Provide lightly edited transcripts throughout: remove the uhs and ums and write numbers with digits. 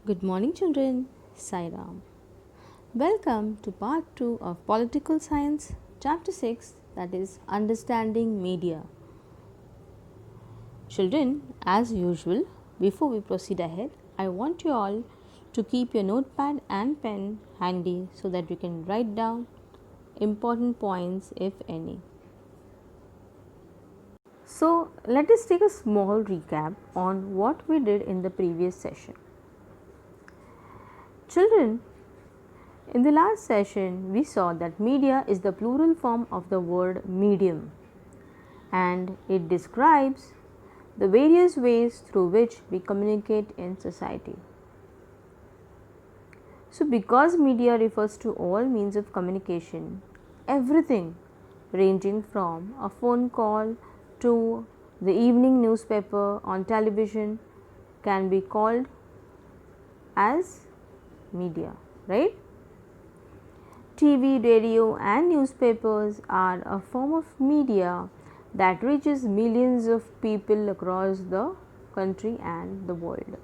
Good morning, children. Sai Ram. Welcome to part 2 of Political Science, chapter 6, that is Understanding Media. Children, as usual, before we proceed ahead, I want you all to keep your notepad and pen handy so that you can write down important points, if any. So, let us take a small recap on what we did in the previous session. Children, in the last session, we saw that media is the plural form of the word medium, and it describes the various ways through which we communicate in society. So, because media refers to all means of communication, everything ranging from a phone call to the evening newspaper on television can be called as media, right? TV, radio, and newspapers are a form of media that reaches millions of people across the country and the world.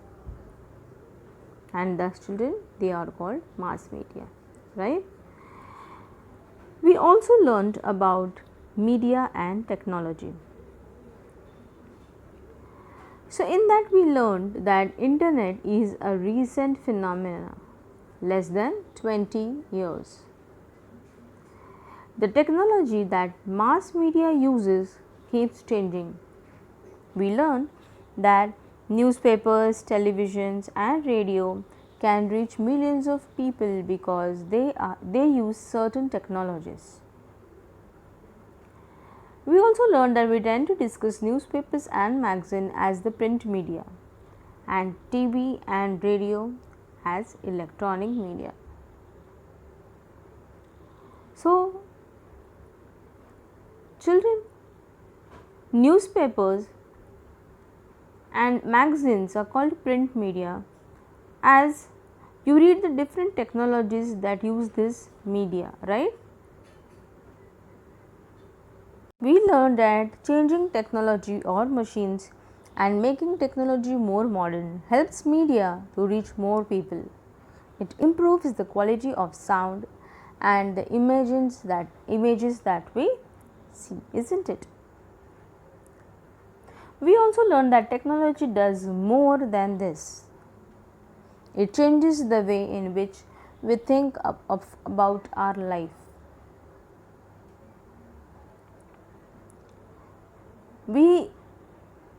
And thus, children, they are called mass media, right? We also learned about media and technology. So, in that we learned that internet is a recent phenomenon, less than 20 years. The technology that mass media uses keeps changing. We learn that newspapers, televisions, and radio can reach millions of people because they use certain technologies. We also learned that we tend to discuss newspapers and magazine as the print media and TV and radio as electronic media. So, children, newspapers and magazines are called print media as you read the different technologies that use this media, right? We learned that changing technology or machines and making technology more modern helps media to reach more people. It improves the quality of sound and the images that we see, isn't it? We also learned that technology does more than this. It changes the way in which we think about our life. We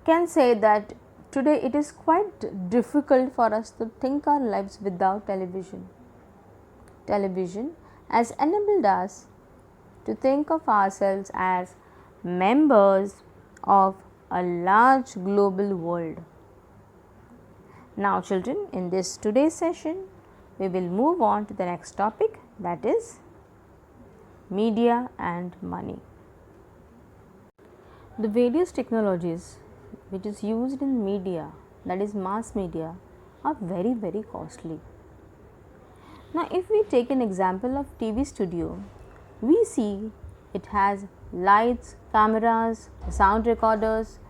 can say that today it is quite difficult for us to think our lives without television. Television has enabled us to think of ourselves as members of a large global world. Now, children, in this today's session, we will move on to the next topic, that is media and money. The various technologies which is used in media, that is mass media, are very costly. Now, if we take an example of TV studio, we see it has lights, cameras, sound recorders,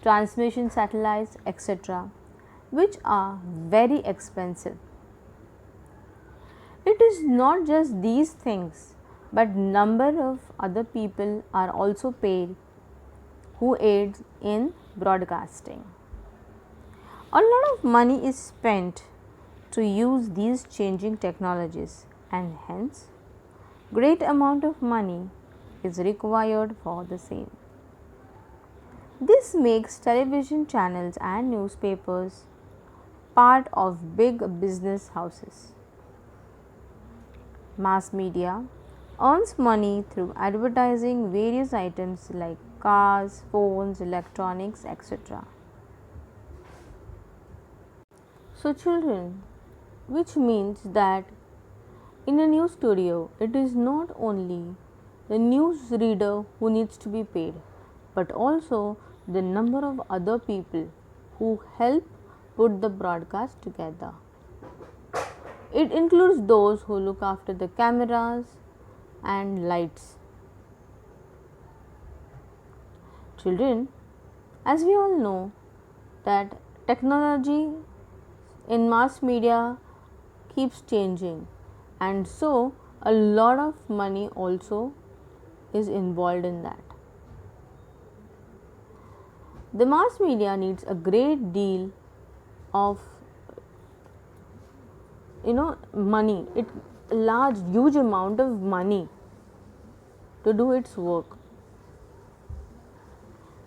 transmission satellites, etc., which are very expensive. It is not just these things, but number of other people are also paid who aids in broadcasting. A lot of money is spent to use these changing technologies, and hence great amount of money is required for the same. This makes television channels and newspapers part of big business houses. Mass media earns money through advertising various items like cars, phones, electronics, etc. So, children, which means that in a news studio, it is not only the news reader who needs to be paid, but also the number of other people who help put the broadcast together. It includes those who look after the cameras and lights. Children, as we all know that technology in mass media keeps changing, and so a lot of money also is involved in that. The mass media needs a great deal of money, it large huge amount of money to do its work,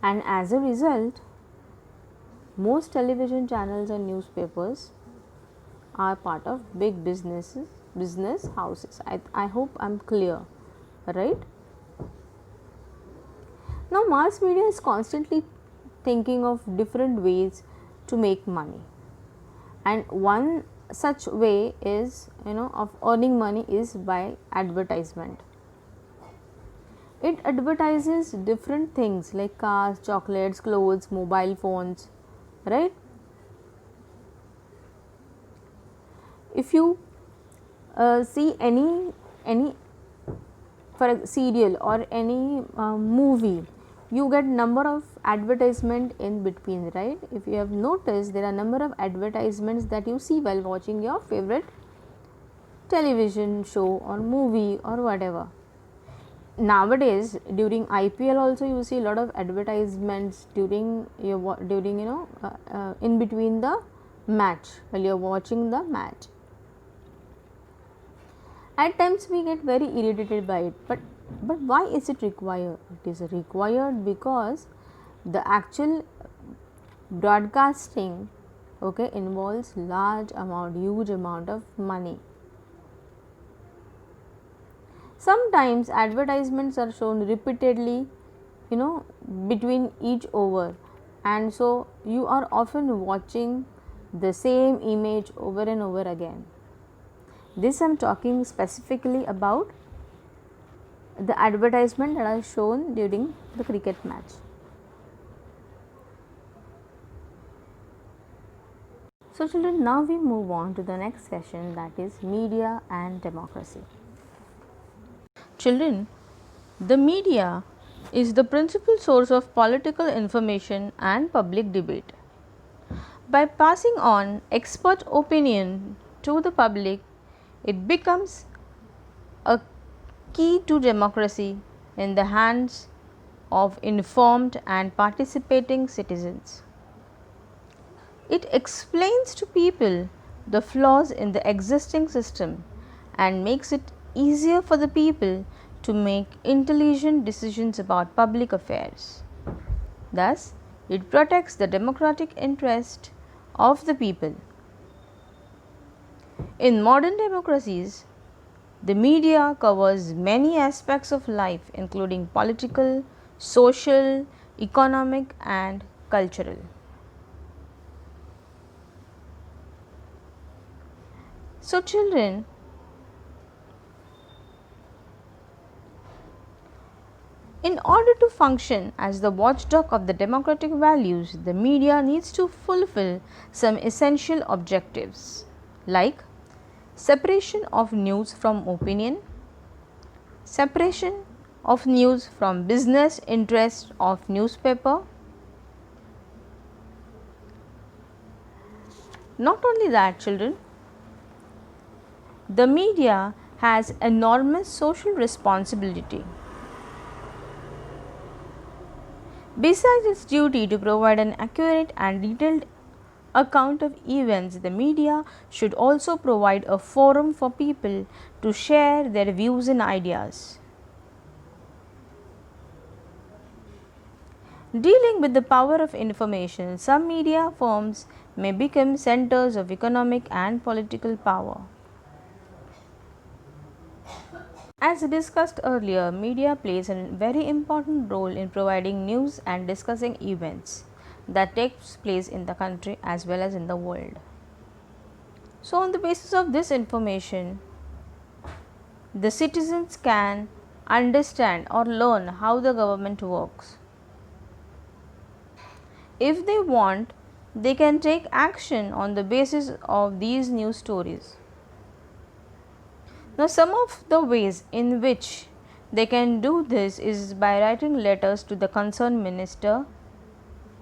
and as a result most television channels and newspapers are part of big business houses. I hope I'm clear, right? Now mass media is constantly thinking of different ways to make money, and one such way is of earning money is by advertisement. It advertises different things like cars, chocolates, clothes, mobile phones, right? If you see any for a serial or any movie, you get number of advertisement in between, right? If you have noticed, there are number of advertisements that you see while watching your favorite television show or movie or whatever. Nowadays during IPL also you see a lot of advertisements during in between the match while you are watching the match. At times we get very irritated by it, but why is it required? It is required because the actual broadcasting involves huge amount of money. Sometimes advertisements are shown repeatedly between each over, and so you are often watching the same image over and over again. This I am talking specifically about the advertisement that are shown during the cricket match. So children, now we move on to the next session, that is media and democracy. Children, the media is the principal source of political information and public debate. By passing on expert opinion to the public, it becomes a key to democracy in the hands of informed and participating citizens. It explains to people the flaws in the existing system and makes it easier for the people to make intelligent decisions about public affairs. Thus, it protects the democratic interest of the people. In modern democracies, the media covers many aspects of life, including political, social, economic, and cultural. So, children, in order to function as the watchdog of the democratic values, the media needs to fulfill some essential objectives like separation of news from opinion, separation of news from business interest of newspaper. Not only that, children, the media has enormous social responsibility. Besides its duty to provide an accurate and detailed account of events, the media should also provide a forum for people to share their views and ideas. Dealing with the power of information, some media firms may become centers of economic and political power. As discussed earlier, media plays a very important role in providing news and discussing events that takes place in the country as well as in the world. So, on the basis of this information, the citizens can understand or learn how the government works. If they want, they can take action on the basis of these news stories. Now, some of the ways in which they can do this is by writing letters to the concerned minister,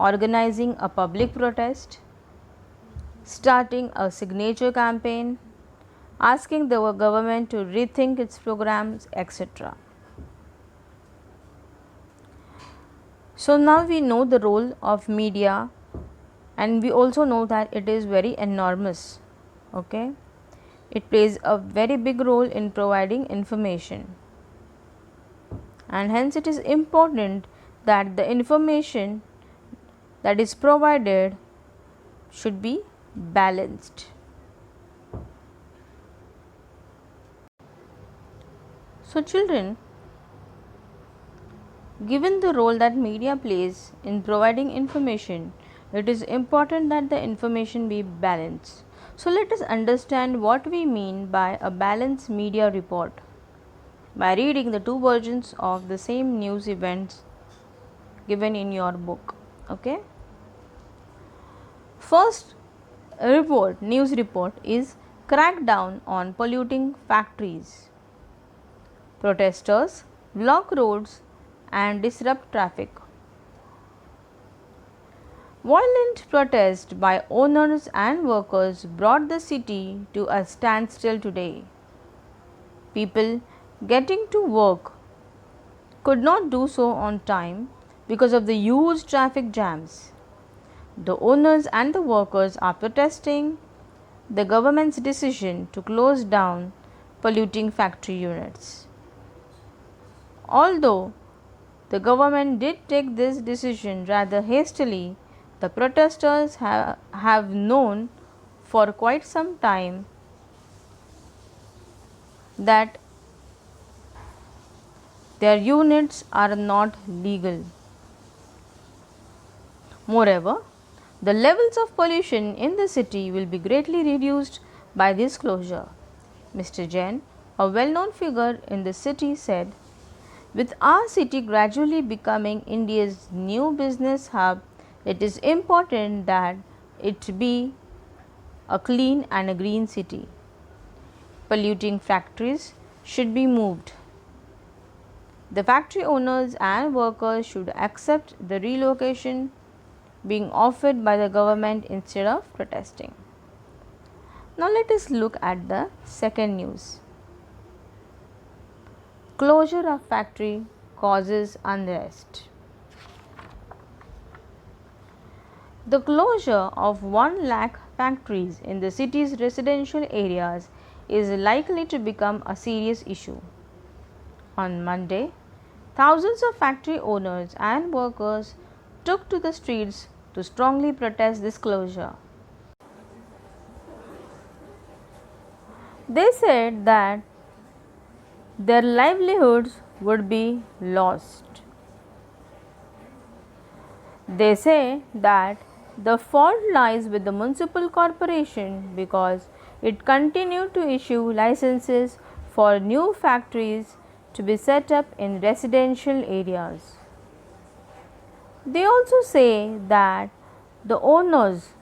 organizing a public protest, starting a signature campaign, asking the government to rethink its programs, etc. So now we know the role of media, and we also know that it is very enormous. Okay, it plays a very big role in providing information, and hence it is important that the information that is provided should be balanced. So children, given the role that media plays in providing information, it is important that the information be balanced. So let us understand what we mean by a balanced media report by reading the two versions of the same news events given in your book. Okay. First news report is crackdown on polluting factories. Protesters block roads and disrupt traffic. Violent protest by owners and workers brought the city to a standstill today. People getting to work could not do so on time because of the huge traffic jams. The owners and the workers are protesting the government's decision to close down polluting factory units. Although the government did take this decision rather hastily, the protesters have known for quite some time that their units are not legal. Moreover, the levels of pollution in the city will be greatly reduced by this closure. Mr. Jain, a well-known figure in the city, said, "With our city gradually becoming India's new business hub, it is important that it be a clean and a green city. Polluting factories should be moved. The factory owners and workers should accept the relocation being offered by the government instead of protesting." Now let us look at the second news. Closure of factory causes unrest. The closure of 1 lakh factories in the city's residential areas is likely to become a serious issue. On Monday, thousands of factory owners and workers took to the streets to strongly protest this closure. They said that their livelihoods would be lost. They say that the fault lies with the municipal corporation because it continued to issue licenses for new factories to be set up in residential areas. They also say that the owners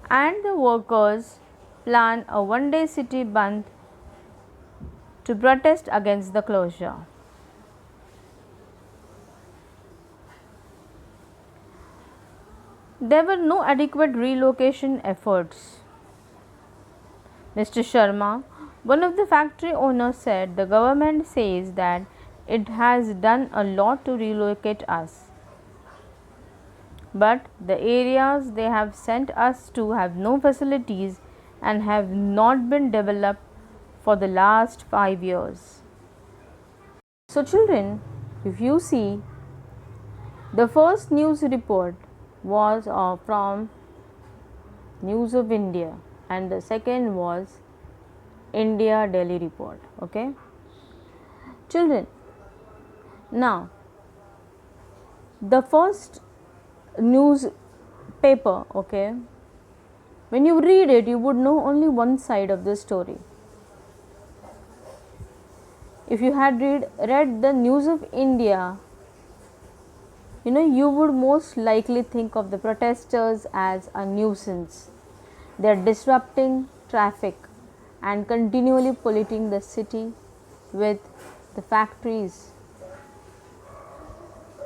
and the workers plan a one-day city bandh to protest against the closure. There were no adequate relocation efforts. Mr. Sharma, one of the factory owners, said, "The government says that it has done a lot to relocate us, but the areas they have sent us to have no facilities and have not been developed for the last 5 years." So children, if you see, the first news report was from News of India and the second was India Daily Report. Okay, children, now the first newspaper, okay, when you read it, you would know only one side of the story. If you had read the News of India, you would most likely think of the protesters as a nuisance. They are disrupting traffic and continually polluting the city with the factories.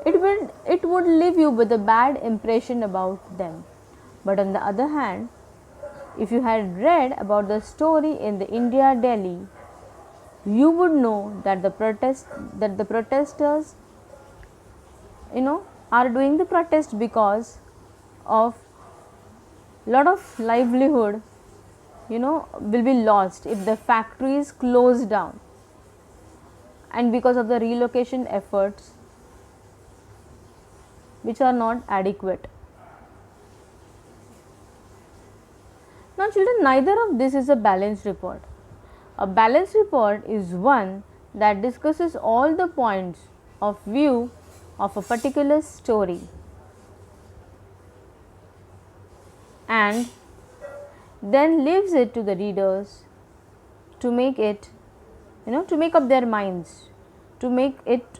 it would leave you with a bad impression about them. But on the other hand, if you had read about the story in the India Delhi, you would know that the protesters, are doing the protest because of lot of livelihood, will be lost if the factories close down, and because of the relocation efforts which are not adequate. Now children, neither of this is a balanced report. A balanced report is one that discusses all the points of view of a particular story and then leaves it to the readers to make it, to make up their minds, to make it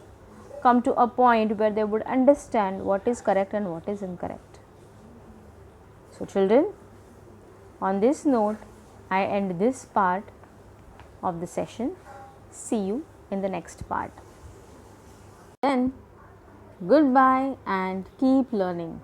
come to a point where they would understand what is correct and what is incorrect. So children, on this note, I end this part of the session. See you in the next part. Then, goodbye and keep learning.